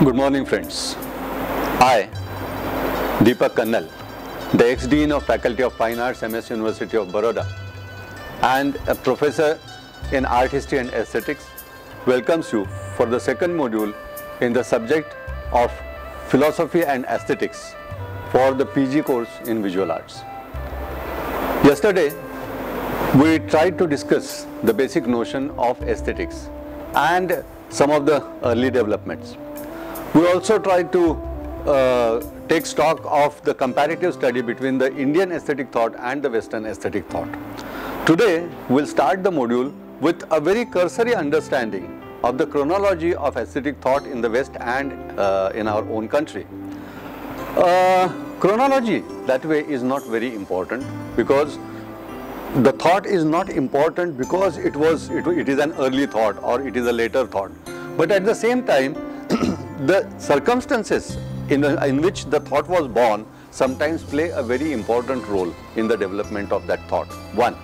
Good morning, friends. I, Deepak Kannal, the ex-Dean of Faculty of Fine Arts, MS University of Baroda, and a professor in Art History and Aesthetics, welcomes you for the second module in the subject of Philosophy and Aesthetics for the PG course in Visual Arts. Yesterday, we tried to discuss the basic notion of aesthetics and some of the early developments. We also tried to take stock of the comparative study between the Indian aesthetic thought and the Western aesthetic thought. Today, we'll start the module with a very cursory understanding of the chronology of aesthetic thought in the West and in our own country. Chronology, that way, is not very important because the thought is not important because it is an early thought or it is a later thought. But at the same time, the circumstances in which the thought was born sometimes play a very important role in the development of that thought. One.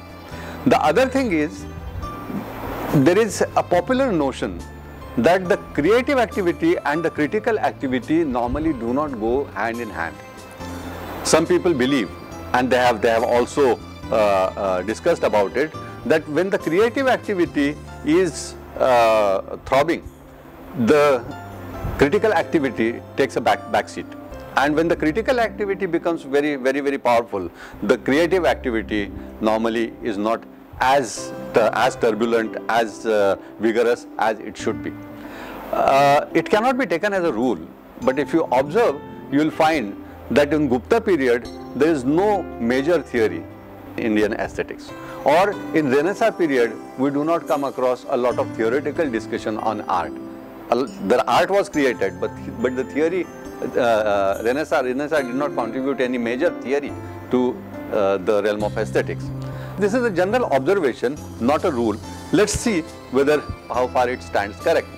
The other thing is, there is a popular notion that the creative activity and the critical activity normally do not go hand in hand. Some people believe, and they have also discussed about it, that when the creative activity is throbbing, the critical activity takes a back seat, and when the critical activity becomes very powerful, the creative activity normally is not as turbulent, as vigorous as it should be. It cannot be taken as a rule, but if you observe, you will find that in Gupta period there is no major theory in Indian aesthetics, or in Renaissance period we do not come across a lot of theoretical discussion on art. The art was created, but the theory, Renaissance did not contribute any major theory to the realm of aesthetics. This is a general observation, not a rule. Let's see how far it stands correct.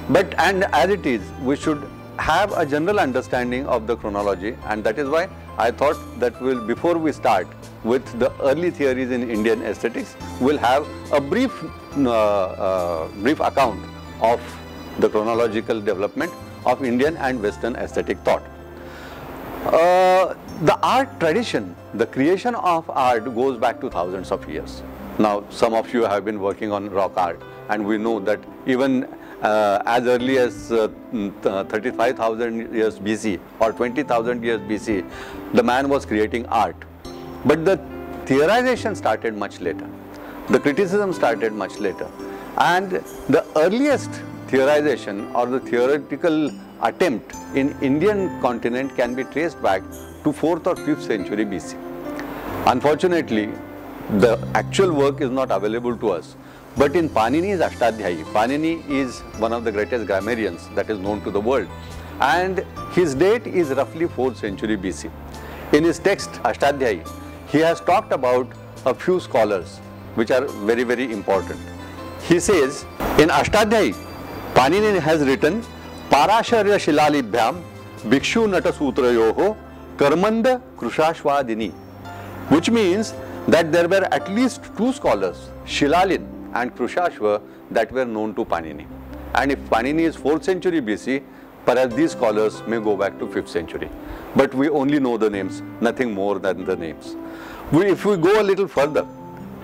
And as it is, we should have a general understanding of the chronology, and that is why I thought that before we start with the early theories in Indian aesthetics, we'll have a brief account of the chronological development of Indian and Western aesthetic thought. The art tradition, the creation of art, goes back to thousands of years. Now, some of you have been working on rock art, and we know that even as early as 35,000 years BC or 20,000 years BC, the man was creating art. But the theorization started much later. The criticism started much later. And the earliest theorization or the theoretical attempt in Indian continent can be traced back to 4th or 5th century BC. Unfortunately, the actual work is not available to us. But in Panini's Ashtadhyayi, Panini is one of the greatest grammarians that is known to the world, and his date is roughly 4th century BC. In his text Ashtadhyayi, he has talked about a few scholars which are very important. He says, in Ashtadhyayi, Panini has written Parasharya Shilalibhyam Bhikshu Natasutrayoho Karmanda Krushashvadini, which means that there were at least two scholars, Shilalin and Krushashva, that were known to Panini. And if Panini is 4th century BC, perhaps these scholars may go back to 5th century. But we only know the names, nothing more than the names. If we go a little further,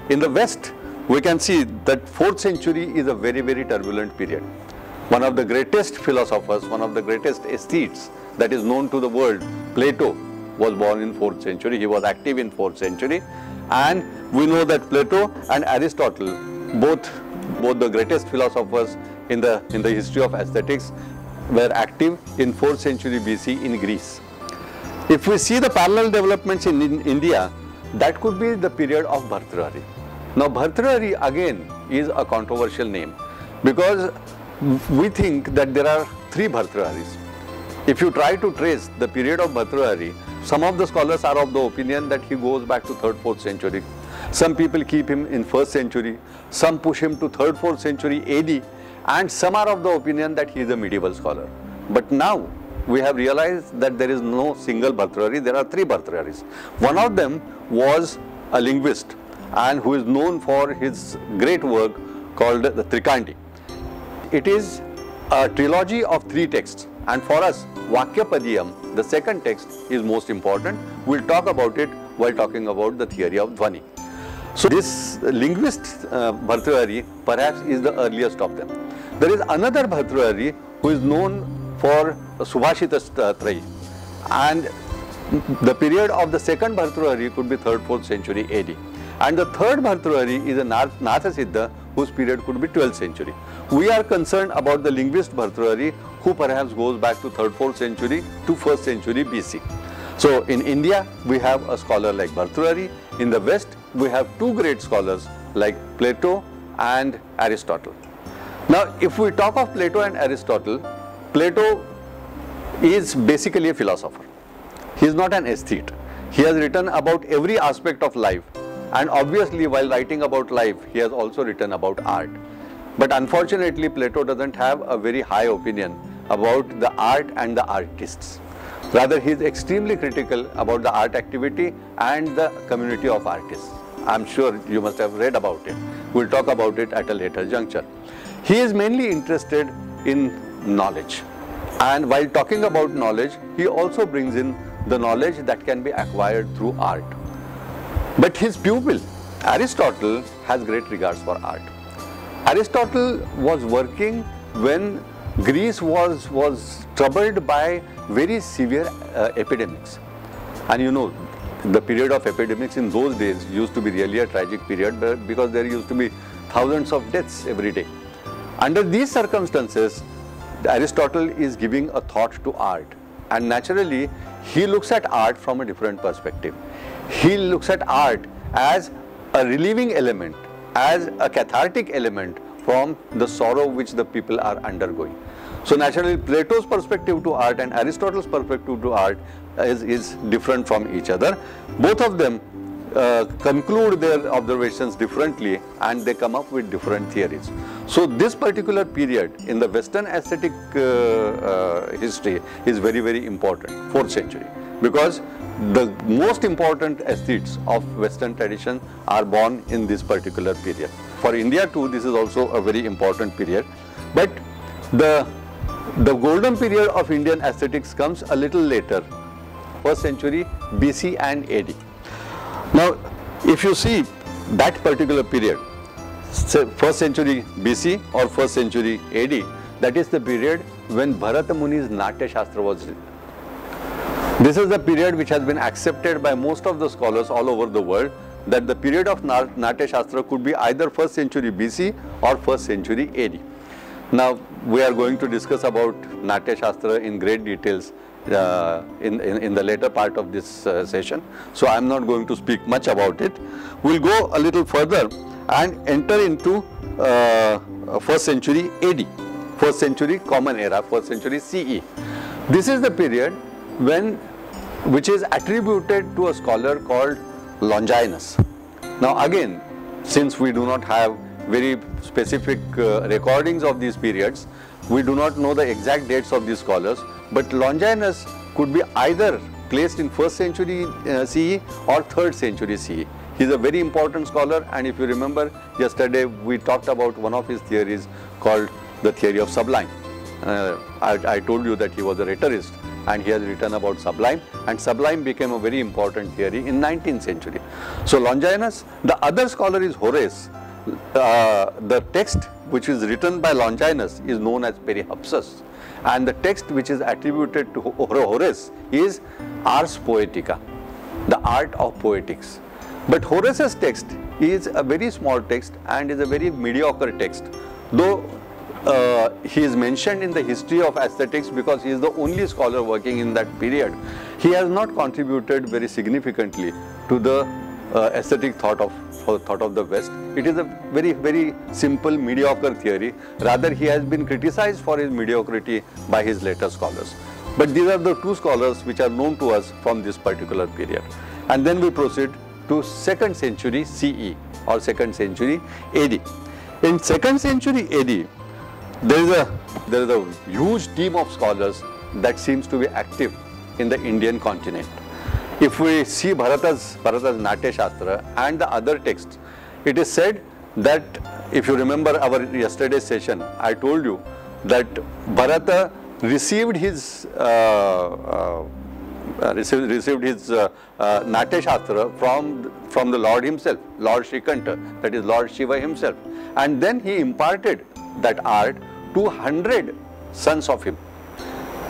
in the West, we can see that 4th century is a very turbulent period. One of the greatest philosophers, one of the greatest aesthetes that is known to the world, Plato, was born in 4th century. He was active in 4th century. And we know that Plato and Aristotle, both the greatest philosophers in the history of aesthetics, were active in 4th century BC in Greece. If we see the parallel developments in India, that could be the period of Bhartrhari. Now, Bhartrhari again is a controversial name because we think that there are 3 Bhartrharis. If you try to trace the period of Bhartrhari, some of the scholars are of the opinion that he goes back to 3rd, 4th century. Some people keep him in 1st century, some push him to 3rd, 4th century AD, and some are of the opinion that he is a medieval scholar. But now we have realized that there is no single Bhartrhari, there are 3 Bhartrharis. One of them was a linguist and who is known for his great work called the Trikanti. It is a trilogy of 3 texts, And for us, Vakyapadiyam, the second text, is most important. We'll talk about it while talking about the theory of Dhvani. So this linguist Bhartrhari perhaps is the earliest of them. There is another Bhartrhari who is known for Subhashita Trayi, and the period of the second Bhartrhari could be 3rd, 4th century AD. And the third Bhartrhari is a Nathasiddha whose period could be 12th century. We are concerned about the linguist Bhartrhari who perhaps goes back to 3rd, 4th century to 1st century BC. So in India we have a scholar like Bhartrhari. In the West we have two great scholars like Plato and Aristotle. Now if we talk of Plato and Aristotle, Plato is basically a philosopher. He is not an aesthete. He has written about every aspect of life, and obviously while writing about life he has also written about art. But unfortunately Plato doesn't have a very high opinion about the art and the artists. Rather he is extremely critical about the art activity and the community of artists. I'm sure you must have read about it. We'll talk about it at a later juncture. He is mainly interested in knowledge, and while talking about knowledge he also brings in the knowledge that can be acquired through art. But his pupil Aristotle has great regards for art. Aristotle was working when Greece was troubled by very severe epidemics, and you know the period of epidemics in those days used to be really a tragic period because there used to be thousands of deaths every day. Under these circumstances, Aristotle is giving a thought to art, and naturally he looks at art from a different perspective. He looks at art as a relieving element, as a cathartic element from the sorrow which the people are undergoing. So naturally Plato's perspective to art and Aristotle's perspective to art is different from each other. Both of them conclude their observations differently and they come up with different theories. So this particular period in the Western aesthetic history is very, very important, 4th century, because the most important aesthetes of Western tradition are born in this particular period. For India too, this is also a very important period, but the golden period of Indian aesthetics comes a little later, 1st century BC and AD. Now, if you see that particular period, 1st century BC or 1st century AD, that is the period when Bharata Muni's Natya Shastra was written. This is the period which has been accepted by most of the scholars all over the world, that the period of Natya Shastra could be either 1st century BC or 1st century AD. Now, we are going to discuss about Natya Shastra in great details in the later part of this session. So, I am not going to speak much about it. We will go a little further and enter into 1st century AD, 1st century Common Era, 1st century CE. This is the period which is attributed to a scholar called Longinus. Now again, since we do not have very specific recordings of these periods, we do not know the exact dates of these scholars, but Longinus could be either placed in 1st century CE or 3rd century CE. He is a very important scholar, and if you remember, yesterday we talked about one of his theories called the theory of sublime. I told you that he was a rhetorist and he has written about sublime, and sublime became a very important theory in 19th century. So Longinus, the other scholar is Horace. The text which is written by Longinus is known as Periapsus, and the text which is attributed to Horace is Ars Poetica, the art of poetics. But Horace's text is a very small text and is a very mediocre text, though he is mentioned in the history of aesthetics because he is the only scholar working in that period. He has not contributed very significantly to the aesthetic thought of the West. It is a very, very simple mediocre theory. Rather, he has been criticized for his mediocrity by his later scholars. But these are the two scholars which are known to us from this particular period. And then we proceed to 2nd century CE or 2nd century AD. In 2nd century AD, there is a huge team of scholars that seems to be active in the Indian continent. If we see Bharata's Natya Shastra and the other texts, it is said that, if you remember our yesterday's session, I told you that Bharata received his Natya Shastra from the Lord himself, Lord Shrikanta, that is Lord Shiva himself, and then he imparted that art to 100 sons of him.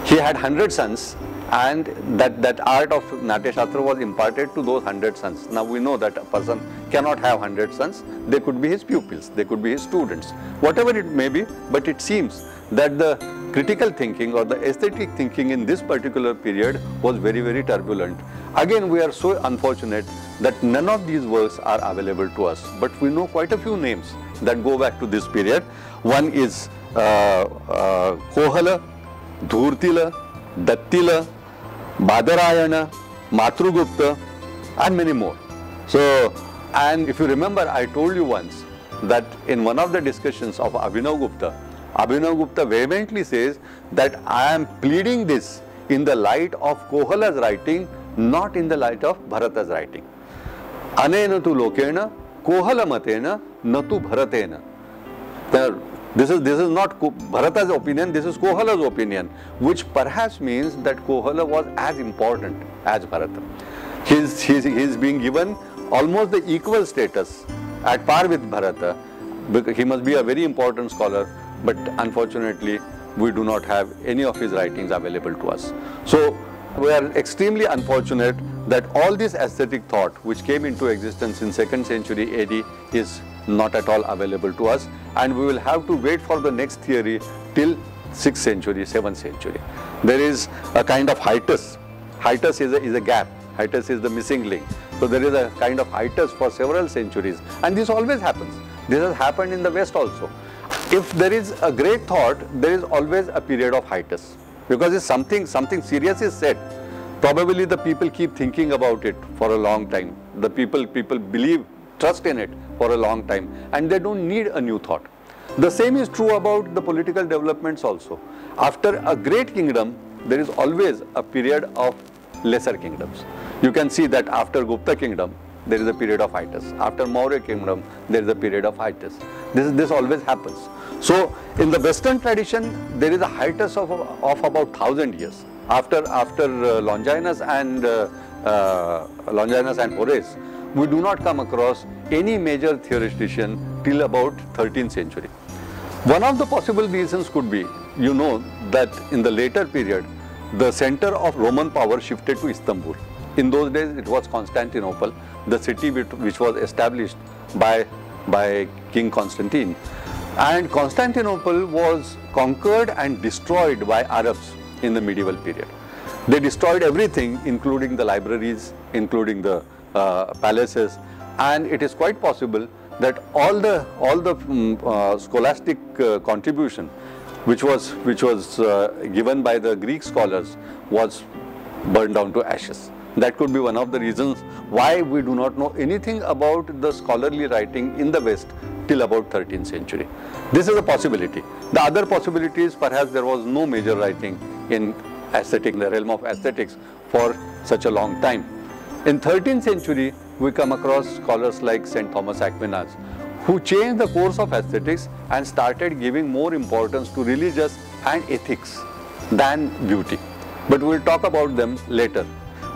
He had 100 sons, and that art of Natya Shastra was imparted to those 100 sons. Now we know that a person cannot have 100 sons. They could be his pupils, they could be his students, whatever it may be, but it seems that the critical thinking or the aesthetic thinking in this particular period was very, very turbulent. Again, we are so unfortunate that none of these works are available to us, but we know quite a few names that go back to this period. One is Kohala, Dhurtila, Dattila, Badarayana, Matrugupta, and many more. So, and if you remember, I told you once that in one of the discussions of Abhinav Gupta vehemently says that I am pleading this in the light of Kohala's writing, not in the light of Bharata's writing. Anena tu lokena, Kohala matena, natu Bharatena. This is not Bharata's opinion, this is Kohala's opinion, which perhaps means that Kohala was as important as Bharata. He is being given almost the equal status, at par with Bharata, because he must be a very important scholar, but unfortunately we do not have any of his writings available to us. So we are extremely unfortunate that all this aesthetic thought which came into existence in 2nd century AD is not at all available to us, and we will have to wait for the next theory till 6th century, 7th century. There is a kind of hiatus. Hiatus is a gap. Hiatus is the missing link. So there is a kind of hiatus for several centuries, and this always happens. This has happened in the West also. If there is a great thought, there is always a period of hiatus, because if something serious is said, probably the people keep thinking about it for a long time. The people believe, trust in it for a long time, and they don't need a new thought. The same is true about the political developments also. After a great kingdom, there is always a period of lesser kingdoms. You can see that after Gupta kingdom, there is a period of hiatus. After Maurya kingdom, there is a period of hiatus. This always happens. So in the Western tradition, there is a hiatus of about 1000 years. After Longinus and Horace, we do not come across any major theoretician till about 13th century. One of the possible reasons could be, you know, that in the later period, the center of Roman power shifted to Istanbul. In those days, it was Constantinople, the city which was established by King Constantine. And Constantinople was conquered and destroyed by Arabs in the medieval period. They destroyed everything, including the libraries, including the palaces, and it is quite possible that all the scholastic contribution which was given by the Greek scholars was burned down to ashes. That could be one of the reasons why we do not know anything about the scholarly writing in the West till about 13th century. This is a possibility. The other possibility is perhaps there was no major writing in the realm of aesthetics for such a long time. In 13th century, we come across scholars like St. Thomas Aquinas, who changed the course of aesthetics and started giving more importance to religious and ethics than beauty. But we'll talk about them later.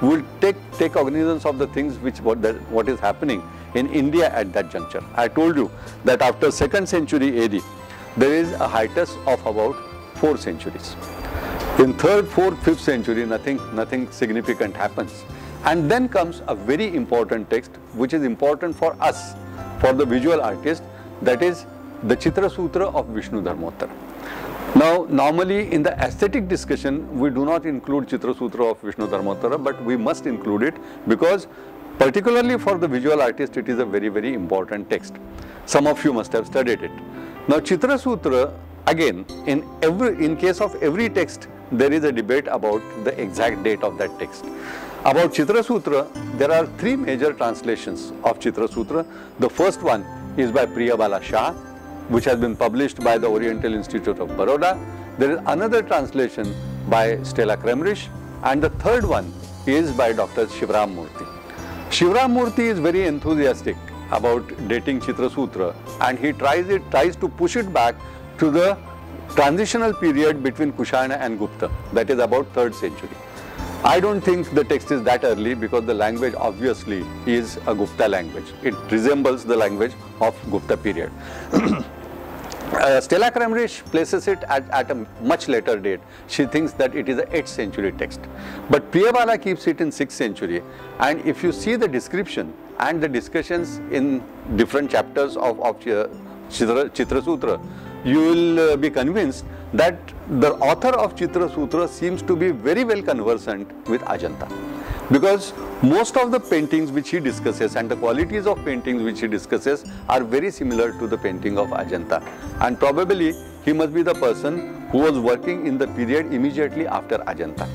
We'll take cognizance of the things what is happening in India at that juncture. I told you that after 2nd century AD, there is a hiatus of about 4 centuries. In 3rd, 4th, 5th century, nothing significant happens. And then comes a very important text which is important for us, for the visual artist, that is the Chitra Sutra of Vishnu Dharmottara. Now, normally in the aesthetic discussion, we do not include Chitra Sutra of Vishnu Dharmottara, but we must include it because particularly for the visual artist, it is a very, very important text. Some of you must have studied it. Now, Chitra Sutra, again, in case of every text, there is a debate about the exact date of that text. About Chitra Sutra, there are 3 major translations of Chitra Sutra. The first one is by Priyabala Shah, which has been published by the Oriental Institute of Baroda. There is another translation by Stella Kremrich, and the third one is by Dr. Shivram Murthy. Shivram Murthy is very enthusiastic about dating Chitra Sutra, and he tries to push it back to the transitional period between Kushana and Gupta, that is about 3rd century. I don't think the text is that early because the language obviously is a Gupta language. It resembles the language of Gupta period. Stella Kramrisch places it at a much later date. She thinks that it is a 8th century text. But Priyabala keeps it in 6th century. And if you see the description and the discussions in different chapters of Chitra Sutra, you will be convinced that the author of Chitra Sutra seems to be very well conversant with Ajanta. Because most of the paintings which he discusses and the qualities of paintings which he discusses are very similar to the painting of Ajanta. And probably he must be the person who was working in the period immediately after Ajanta.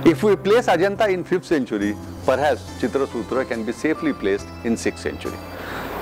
If we place Ajanta in 5th century, perhaps Chitra Sutra can be safely placed in 6th century.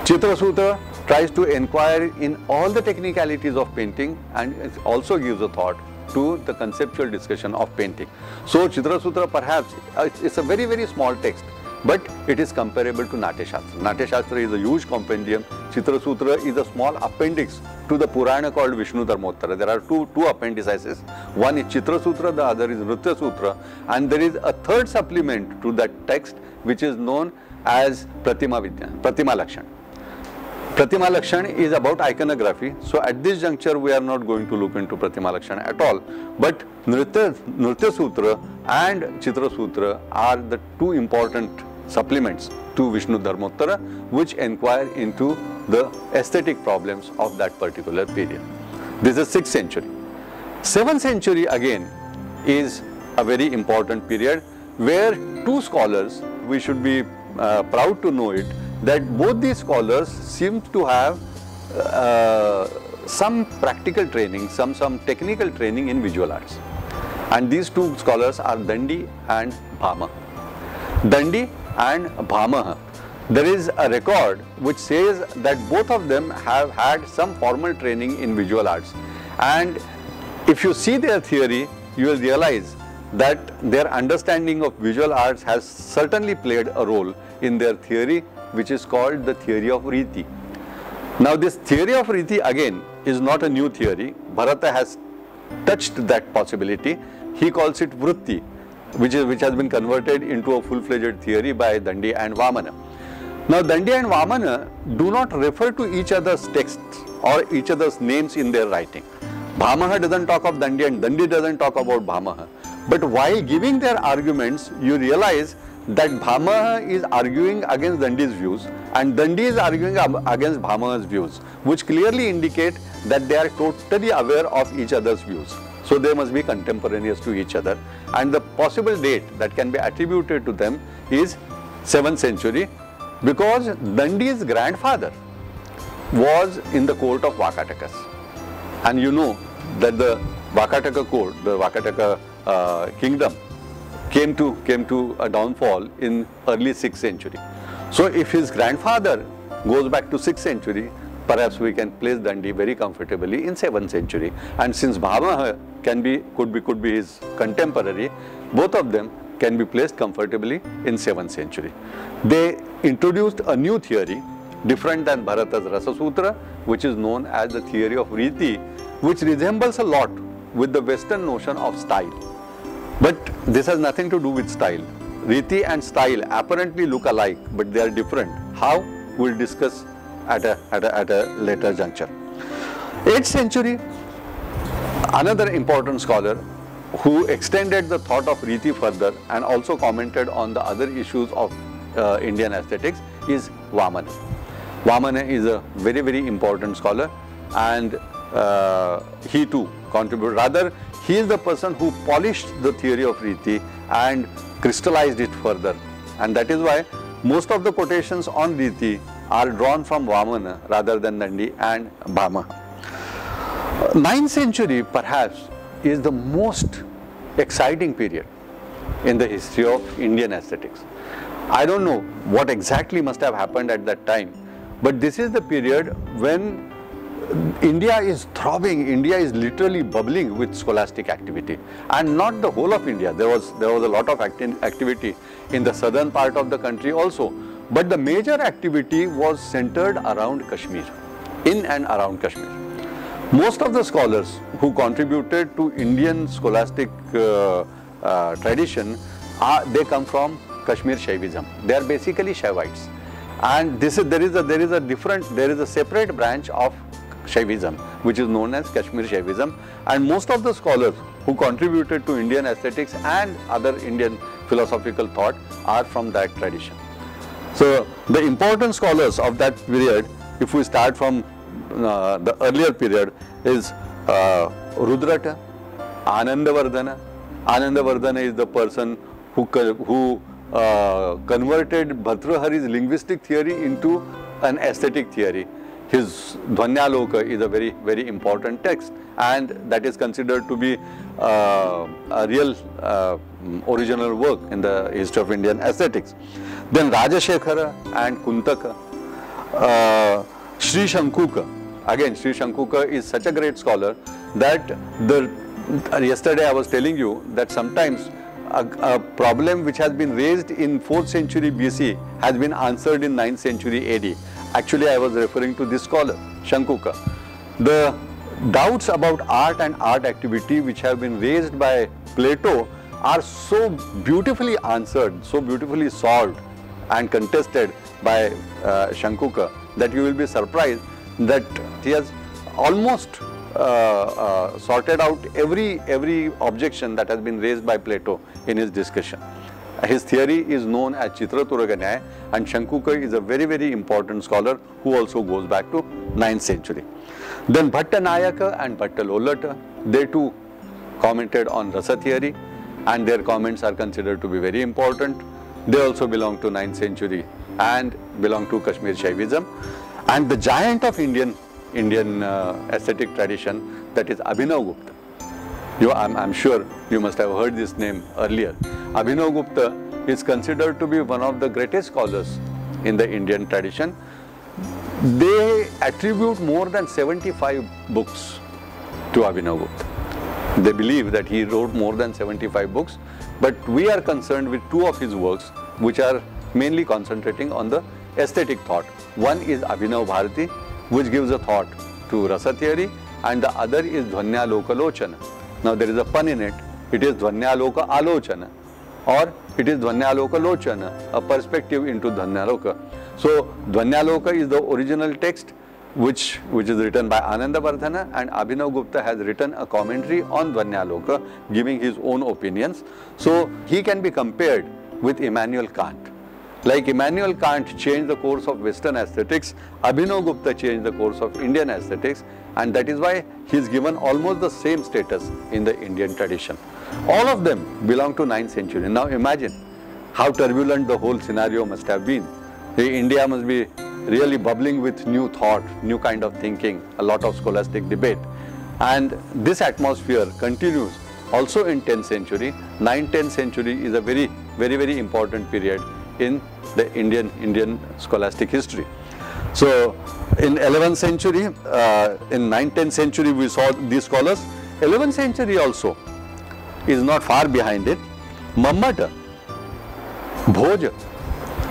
Chitra Sutra tries to inquire in all the technicalities of painting and it also gives a thought to the conceptual discussion of painting. So Chitra Sutra perhaps it's a very, very small text, but it is comparable to Natya Shastra. Natya Shastra is a huge compendium. Chitra Sutra is a small appendix to the Purana called Vishnu Dharmottara. There are two appendices. One is Chitra Sutra, the other is Nritya Sutra, and there is a 3rd supplement to that text which is known as Pratima Lakshan. Pratima Lakshan is about iconography. So at this juncture, we are not going to look into Pratima Lakshan at all. But Nritya Sutra and Chitra Sutra are the 2 important supplements to Vishnu Dharmottara, which inquire into the aesthetic problems of that particular period. This is 6th century. 7th century again is a very important period where 2 scholars, we should be proud to know it, that both these scholars seem to have some practical training, some technical training in visual arts. And these 2 scholars are Dandi and Bhama. Dandi and Bhama. There is a record which says that both of them have had some formal training in visual arts. And if you see their theory, you will realize that their understanding of visual arts has certainly played a role in their theory, which is called the theory of Riti. Now this theory of Riti again is not a new theory. Bharata has touched that possibility. He calls it Vritti, which has been converted into a full-fledged theory by Dandi and Vamana. Now Dandi and Vamana do not refer to each other's texts or each other's names in their writing. Bhamaha doesn't talk of Dandi and Dandi doesn't talk about Bhamaha. But while giving their arguments, you realize that Bhamaha is arguing against Dandi's views and Dandi is arguing against Bhamaha's views, which clearly indicate that they are totally aware of each other's views. So they must be contemporaneous to each other, and the possible date that can be attributed to them is 7th century, because Dandi's grandfather was in the court of Vakatakas. And you know that the Vakataka court, the Vakataka kingdom, came to a downfall in early 6th century. So if his grandfather goes back to 6th century, perhaps we can place Dandi very comfortably in 7th century. And since Bhamaha could be his contemporary, both of them can be placed comfortably in 7th century. They introduced a new theory, different than Bharata's Rasa Sutra, which is known as the theory of Riti, which resembles a lot with the Western notion of style. But this has nothing to do with style. Riti and style apparently look alike, but they are different. How? We'll discuss at a later juncture. 8th century, another important scholar who extended the thought of Riti further and also commented on the other issues of Indian aesthetics is Vamana. Vamana is a very, very important scholar, and he too contributed. Rather, he is the person who polished the theory of Riti and crystallized it further. And that is why most of the quotations on Riti are drawn from Vamana rather than Dandi and Bhama. 9th century perhaps is the most exciting period in the history of Indian aesthetics. I don't know what exactly must have happened at that time, but this is the period when India is throbbing. India is literally bubbling with scholastic activity, and not the whole of India. There was a lot of activity in the southern part of the country also, but the major activity was centered around Kashmir, in and around Kashmir. Most of the scholars who contributed to Indian scholastic tradition, they come from Kashmir Shaivism. They are basically Shaivites, and there is a separate branch of Shaivism which is known as Kashmir Shaivism, and most of the scholars who contributed to Indian aesthetics and other Indian philosophical thought are from that tradition. So the important scholars of that period, if we start from the earlier period, is Rudrata, Anandavardhana. Anandavardhana is the person who converted Bhartrhari's linguistic theory into an aesthetic theory. His Dhvanyaloka is a very, very important text, and that is considered to be a real original work in the history of Indian aesthetics. Then Rajasekhara and Kuntaka. Sri Shankuka. Again, Sri Shankuka is such a great scholar that yesterday I was telling you that sometimes a problem which has been raised in 4th century BC has been answered in 9th century AD. Actually, I was referring to this scholar, Shankuka. The doubts about art and art activity which have been raised by Plato are so beautifully answered, so beautifully solved and contested by Shankuka that you will be surprised that he has almost sorted out every objection that has been raised by Plato in his discussion. His theory is known as Chitraturga Nyaya, and Shankuka is a very, very important scholar who also goes back to 9th century. Then Bhattanayaka and Bhattalolata, they too commented on Rasa theory, and their comments are considered to be very important. They also belong to 9th century and belong to Kashmir Shaivism. And the giant of Indian aesthetic tradition, that is Abhinav Gupta. I'm sure you must have heard this name earlier. Abhinav Gupta is considered to be one of the greatest scholars in the Indian tradition. They attribute more than 75 books to Abhinav Gupta. They believe that he wrote more than 75 books, but we are concerned with 2 of his works which are mainly concentrating on the aesthetic thought. One is Abhinav Bharati, which gives a thought to Rasa theory, and the other is Dhvanyaloka Lochana. Now there is a pun in it. It is Dhvanyaloka Alochana, or it is Dhvanyaloka Lochana, a perspective into Dhvanyaloka. So Dhvanyaloka is the original text which is written by Anandavardhana, and Abhinav Gupta has written a commentary on Dhvanyaloka, giving his own opinions. So he can be compared with Immanuel Kant. Like Immanuel Kant changed the course of Western aesthetics, Abhinav Gupta changed the course of Indian aesthetics, and that is why he is given almost the same status in the Indian tradition. All of them belong to 9th century. Now imagine how turbulent the whole scenario must have been. India must be really bubbling with new thought, new kind of thinking, a lot of scholastic debate. And this atmosphere continues also in 10th century. 9th-10th century is a very, very, very important period in the Indian scholastic history. So in 11th century, in 9th-10th century we saw these scholars. 11th century also is not far behind it. Mammata, Bhoja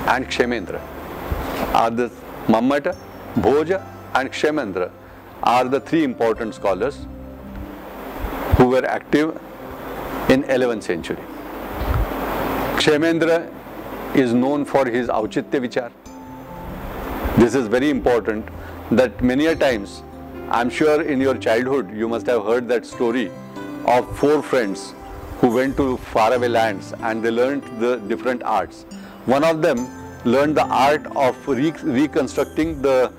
and Kshemendra are the Mammata, Bhoja and Kshemendra are the 3 important scholars who were active in 11th century. Kshemendra is known for his Auchitya Vichar. This is very important, that many a times, I'm sure in your childhood you must have heard that story of 4 friends who went to faraway lands and they learned the different arts. One of them learned the art of reconstructing the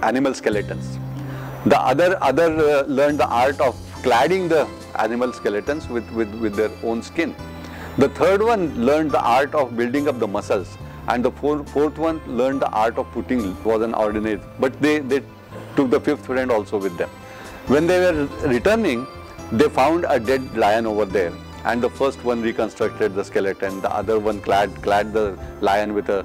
animal skeletons. The other learned the art of cladding the animal skeletons with their own skin. The third one learned the art of building up the muscles, and the fourth one learned the art of putting, was an ordinary, but they took the 5th friend also with them. When they were returning, they found a dead lion over there, and the first one reconstructed the skeleton, the other one clad the lion with the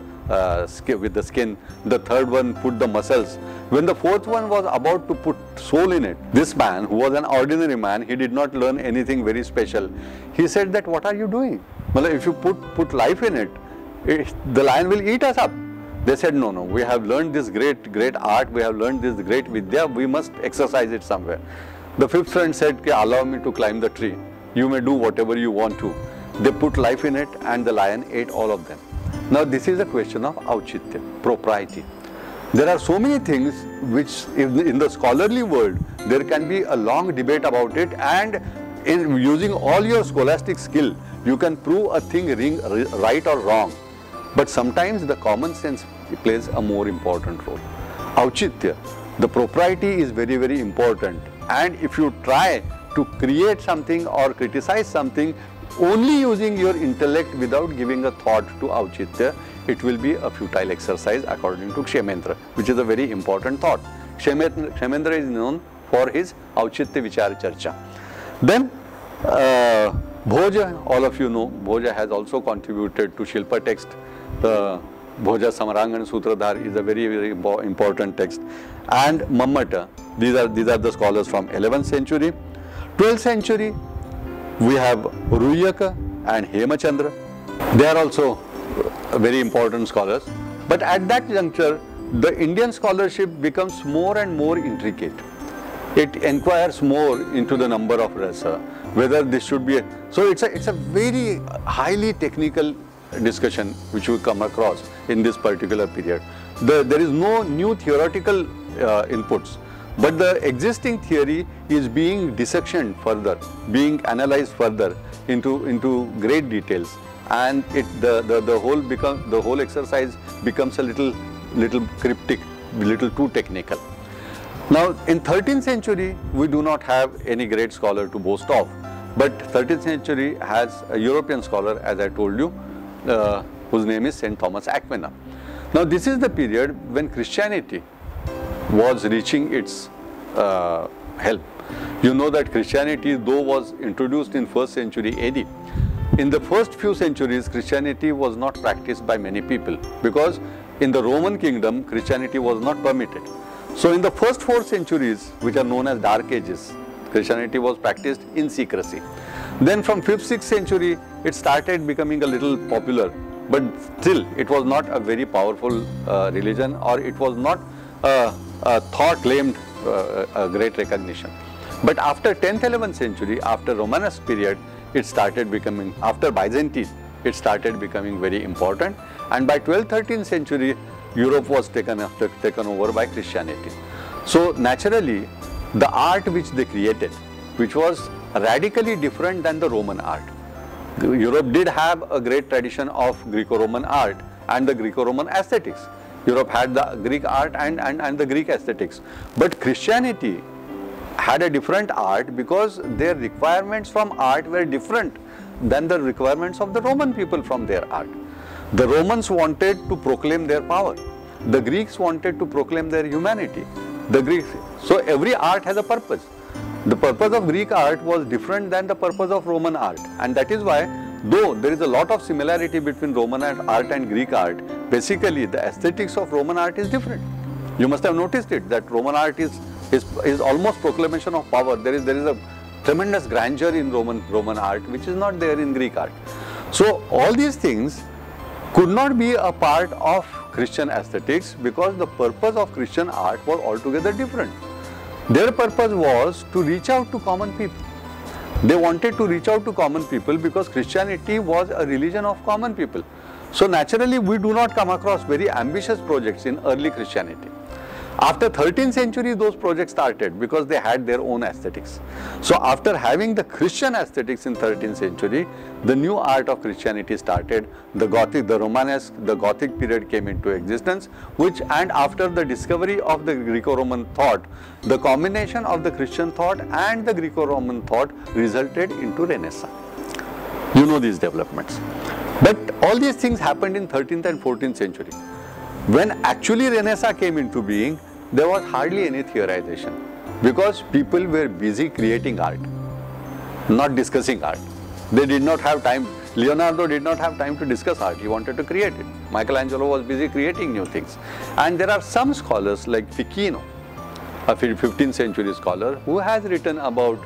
skin, the third one put the muscles. When the 4th one was about to put soul in it, this man, who was an ordinary man, he did not learn anything very special. He said that, what are you doing? Well, if you put life in it, the lion will eat us up. They said, no, no, we have learned this great art, we have learned this great vidya, we must exercise it somewhere. The fifth friend said, allow me to climb the tree. You may do whatever you want to. They put life in it and the lion ate all of them. Now this is a question of auchitya, propriety. There are so many things which in the scholarly world, there can be a long debate about it, and in using all your scholastic skill, you can prove a thing right or wrong. But sometimes the common sense plays a more important role. Auchitya, the propriety is very, very important. And if you try to create something or criticize something only using your intellect without giving a thought to auchitya, it will be a futile exercise according to Kshemendra, which is a very important thought. Kshemendra is known for his auchitya vichar charcha. Then Bhoja, all of you know, Bhoja has also contributed to Shilpa text. The Bhoja Samarangan Sutradhar is a very, very important text. And Mammata, these are the scholars from 11th century. 12th century, we have Ruyaka and Hemachandra. They are also very important scholars. But at that juncture, the Indian scholarship becomes more and more intricate. It inquires more into the number of rasa, whether this should be so it's a very highly technical discussion which we come across in this particular period. There is no new theoretical inputs, but the existing theory is being dissectioned further, being analyzed further into great details, and the whole exercise becomes a little cryptic, little too technical. Now in 13th century we do not have any great scholar to boast of, but 13th century has a European scholar, as I told you, whose name is St. Thomas Aquina. Now this is the period when Christianity was reaching its help. You know that Christianity, though was introduced in 1st century AD, in the first few centuries Christianity was not practiced by many people, because in the Roman kingdom Christianity was not permitted. So in the first 4 centuries, which are known as Dark Ages, Christianity was practiced in secrecy. Then from 5th, 6th century, it started becoming a little popular, but still it was not a very powerful religion, or it was not a thought claimed a great recognition. But after 10th, 11th century, after Romanesque period, it started becoming, after Byzantine, it started becoming very important, and by 12th, 13th century, Europe was taken over by Christianity. So naturally, the art which they created, which was radically different than the Roman art. Europe did have a great tradition of Greco-Roman art and the Greco-Roman aesthetics. Europe had the Greek art and the Greek aesthetics. But Christianity had a different art because their requirements from art were different than the requirements of the Roman people from their art. The Romans wanted to proclaim their power. The Greeks wanted to proclaim their humanity. So every art has a purpose. The purpose of Greek art was different than the purpose of Roman art, and that is why, though there is a lot of similarity between Roman art and Greek art, basically the aesthetics of Roman art is different. You must have noticed it, that Roman art is almost proclamation of power. There is a tremendous grandeur in Roman art which is not there in Greek art. So all these things could not be a part of Christian aesthetics because the purpose of Christian art was altogether different. Their purpose was to reach out to common people. They wanted to reach out to common people because Christianity was a religion of common people. So naturally we do not come across very ambitious projects in early Christianity. After 13th century, those projects started because they had their own aesthetics. So after having the Christian aesthetics in 13th century, the new art of Christianity started. The Gothic, the Romanesque, the Gothic period came into existence, and after the discovery of the Greco-Roman thought, the combination of the Christian thought and the Greco-Roman thought resulted into Renaissance. You know these developments. But all these things happened in 13th and 14th century. When actually Renaissance came into being, there was hardly any theorization because people were busy creating art, not discussing art. They did not have time. Leonardo did not have time to discuss art. He wanted to create it. Michelangelo was busy creating new things. And there are some scholars like Ficino, a 15th century scholar, who has written about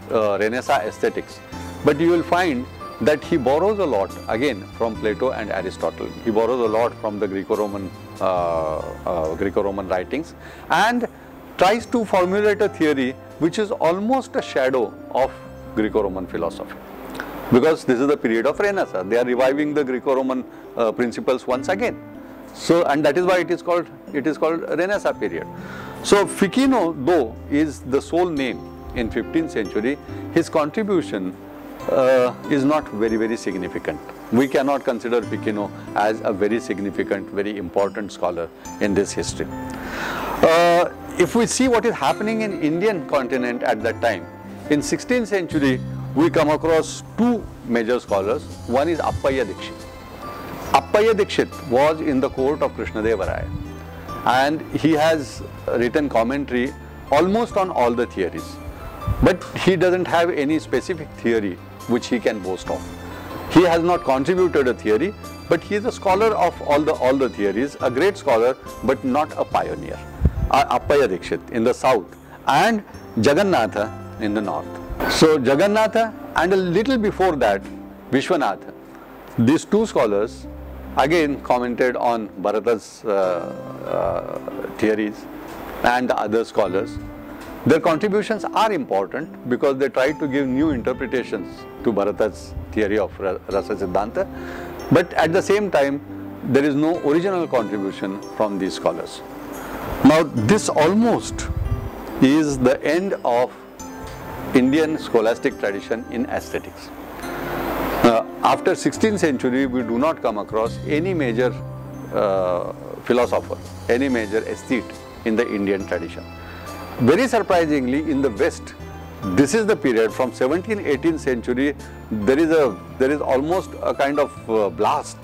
Renaissance aesthetics. But you will find that he borrows a lot again from Plato and Aristotle. He borrows a lot from the Greco-Roman writings and tries to formulate a theory which is almost a shadow of Greco-Roman philosophy. Because this is the period of Renaissance, they are reviving the Greco-Roman principles once again. So, and that is why it is called Renaissance period. So Ficino, though, is the sole name in 15th century, his contribution is not very significant. We cannot consider Ficino as a very significant, very important scholar in this history. If we see what is happening in Indian continent at that time, in 16th century, we come across two major scholars. One is Appaya Dikshit. Appaya Dikshit was in the court of Krishnadeva Raya, and he has written commentary almost on all the theories. But he doesn't have any specific theory which he can boast of. He has not contributed a theory, but he is a scholar of all the theories, a great scholar, but not a pioneer. Appaya Dikshit in the south and Jagannatha in the north. So Jagannatha and a little before that Vishwanatha, these two scholars again commented on Bharata's theories and the other scholars. Their contributions are important because they try to give new interpretations to Bharata's theory of Rasa Siddhanta, but at the same time there is no original contribution from these scholars. Now this almost is the end of Indian scholastic tradition in aesthetics. After 16th century, we do not come across any major philosopher, any major aesthete in the Indian tradition. Very surprisingly, in the West, this is the period from 17th, 18th century. There is almost a kind of blast,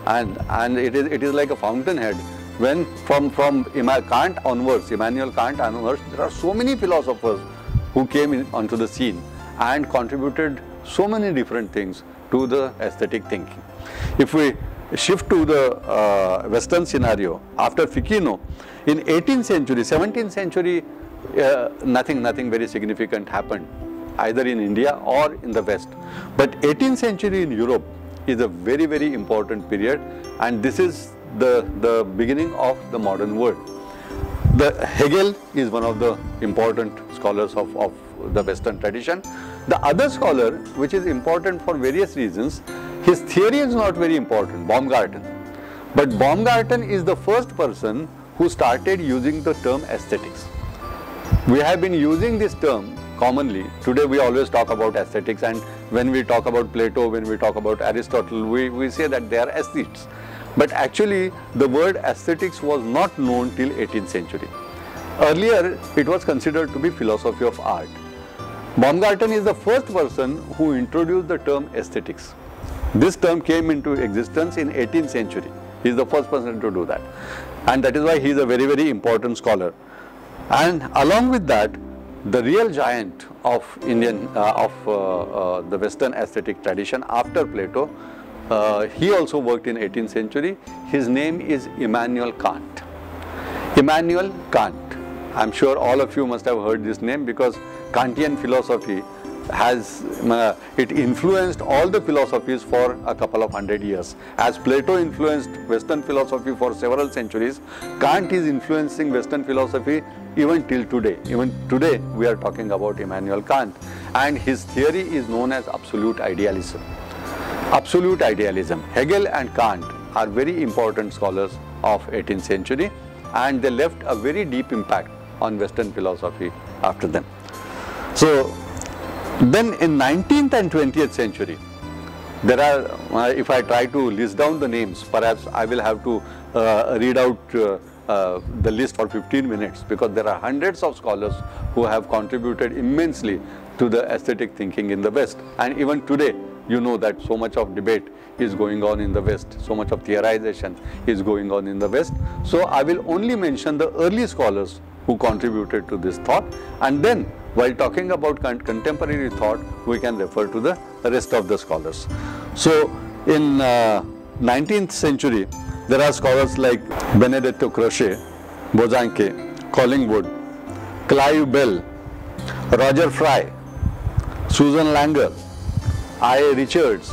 and it is like a fountainhead. When from Kant onwards, Immanuel Kant onwards, there are so many philosophers who came onto the scene and contributed so many different things to the aesthetic thinking. If we shift to the Western scenario, after Ficino, in 18th century, 17th century, nothing very significant happened, either in India or in the West. But 18th century in Europe is a very important period, and this is the beginning of the modern world. Hegel is one of the important scholars of the Western tradition. The other scholar, which is important for various reasons, his theory is not very important, Baumgarten. But Baumgarten is the first person who started using the term aesthetics. We have been using this term commonly. Today we always talk about aesthetics, and when we talk about Plato, when we talk about Aristotle, we say that they are aesthetes. But actually the word aesthetics was not known till 18th century. Earlier it was considered to be philosophy of art. Baumgarten is the first person who introduced the term aesthetics. This term came into existence in 18th century. He is the first person to do that, and that is why he is a very important scholar. And along with that, the real giant of the Western aesthetic tradition after Plato, he also worked in 18th century. His name is Immanuel Kant. Immanuel Kant. I am sure all of you must have heard this name, because Kantian philosophy has it influenced all the philosophies for a couple of 100 years. As Plato influenced Western philosophy for several centuries, Kant is influencing Western philosophy even till today. Even today we are talking about Immanuel Kant, and his theory is known as absolute idealism. Absolute idealism. Hegel and Kant are very important scholars of 18th century, and they left a very deep impact on Western philosophy after them. So then in 19th and 20th century, there are, if I try to list down the names, perhaps I will have to read out the list for 15 minutes, because there are hundreds of scholars who have contributed immensely to the aesthetic thinking in the West. And even today, you know that so much of debate is going on in the West, so much of theorization is going on in the West. So I will only mention the early scholars who contributed to this thought, and then while talking about contemporary thought, we can refer to the rest of the scholars. So in 19th century, there are scholars like Benedetto Croce, Bosanquet, Collingwood, Clive Bell, Roger Fry, Susan Langer, I. Richards.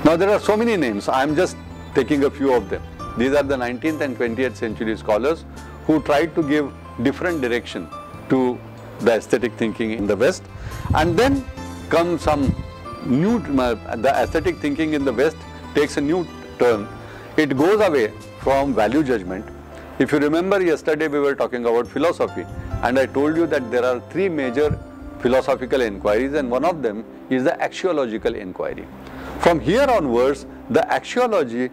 Now there are so many names, I am just taking a few of them. These are the 19th and 20th century scholars who tried to give different direction to the aesthetic thinking in the West. And then comes some new, the aesthetic thinking in the West takes a new turn. It goes away from value judgment. If you remember, yesterday we were talking about philosophy, and I told you that there are three major philosophical inquiries, and one of them is the axiological inquiry. From here onwards, the axiology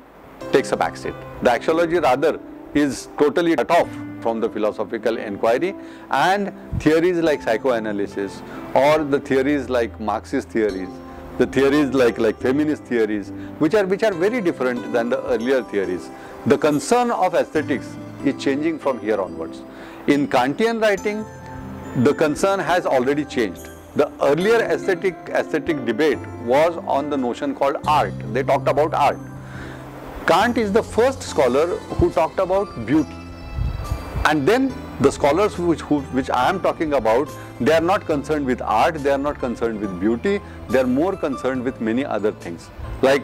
takes a backseat. The axiology rather is totally cut off from the philosophical inquiry, and theories like psychoanalysis or the theories like Marxist theories, the theories like feminist theories, which are very different than the earlier theories. The concern of aesthetics is changing from here onwards. In Kantian writing, the concern has already changed. The earlier aesthetic debate was on the notion called art. They talked about art. Kant is the first scholar who talked about beauty. And then the scholars which I am talking about, they are not concerned with art, they are not concerned with beauty, they are more concerned with many other things. Like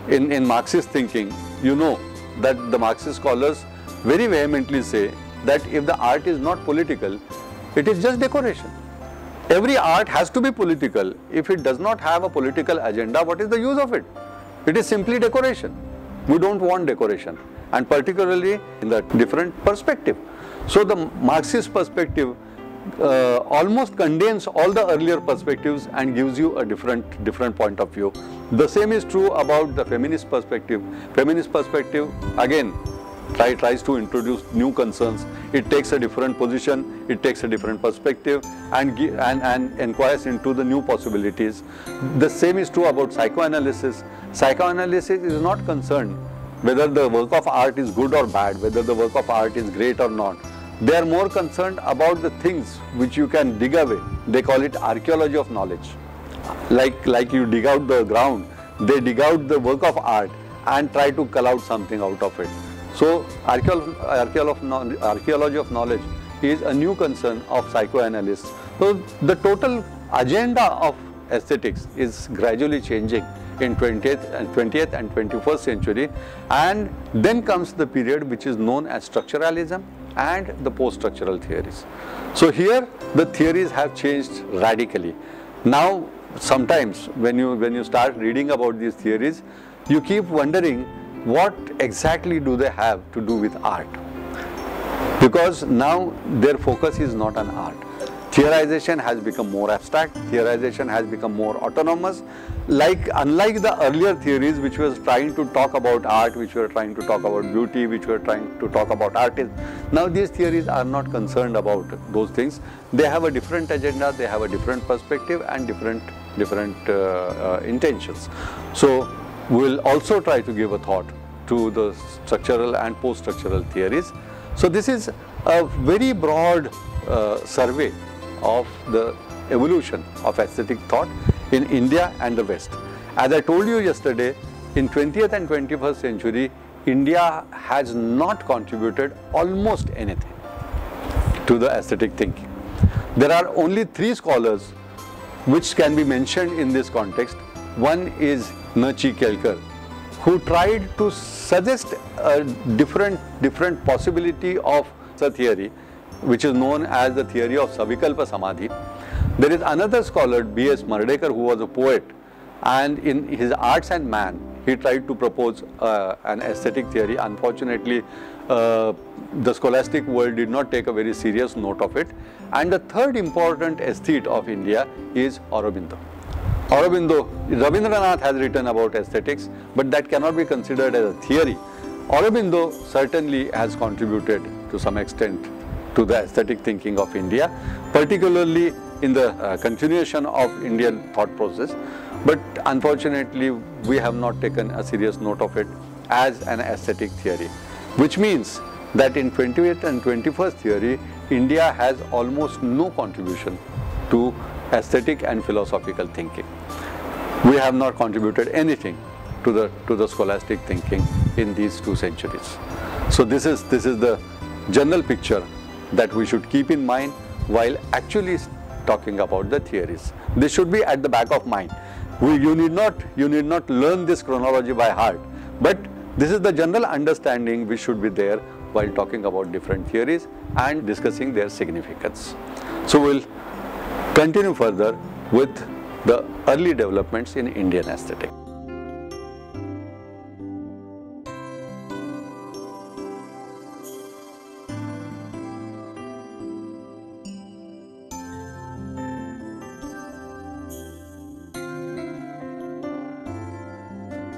in Marxist thinking, you know that the Marxist scholars very vehemently say that if the art is not political, it is just decoration. Every art has to be political. If it does not have a political agenda, what is the use of it? It is simply decoration. We don't want decoration, and particularly in the different perspective. So the Marxist perspective almost contains all the earlier perspectives and gives you a different point of view. The same is true about the feminist perspective. Feminist perspective again tries to introduce new concerns. It takes a different position, it takes a different perspective, and inquires into the new possibilities. The same is true about psychoanalysis. Psychoanalysis is not concerned whether the work of art is good or bad, whether the work of art is great or not. They are more concerned about the things which you can dig away. They call it archaeology of knowledge. Like you dig out the ground, they dig out the work of art and try to cull out something out of it. So archaeology of knowledge is a new concern of psychoanalysts. So the total agenda of aesthetics is gradually changing in 20th and 21st century, and then comes the period which is known as structuralism and the post-structural theories. So here the theories have changed radically. Now sometimes when you start reading about these theories, you keep wondering what exactly do they have to do with art, because now their focus is not on art. Theorization has become more abstract, theorization has become more autonomous. Unlike the earlier theories which was trying to talk about art, which were trying to talk about beauty, which were trying to talk about artists, now these theories are not concerned about those things. They have a different agenda, they have a different perspective and different intentions. So we will also try to give a thought to the structural and post-structural theories. So this is a very broad survey of the evolution of aesthetic thought in India and the West. As I told you yesterday, in 20th and 21st century, India has not contributed almost anything to the aesthetic thinking. There are only three scholars which can be mentioned in this context. One is Nachikealkar, who tried to suggest a different possibility of the theory, which is known as the theory of Savikalpa Samadhi. There is another scholar, B.S. Mardekar, who was a poet, and in his Arts and Man, he tried to propose an aesthetic theory. Unfortunately, the scholastic world did not take a very serious note of it. And the third important aesthete of India is Aurobindo. Rabindranath has written about aesthetics, but that cannot be considered as a theory. Aurobindo certainly has contributed to some extent to the aesthetic thinking of India, particularly in the continuation of Indian thought process. But unfortunately, we have not taken a serious note of it as an aesthetic theory, which means that in 20th and 21st theory, India has almost no contribution to aesthetic and philosophical thinking. We have not contributed anything to the scholastic thinking in these 2 centuries. So this is the general picture that we should keep in mind while actually talking about the theories. This should be at the back of mind. you need not learn this chronology by heart, but this is the general understanding which should be there while talking about different theories and discussing their significance. So we'll continue further with the early developments in Indian aesthetic.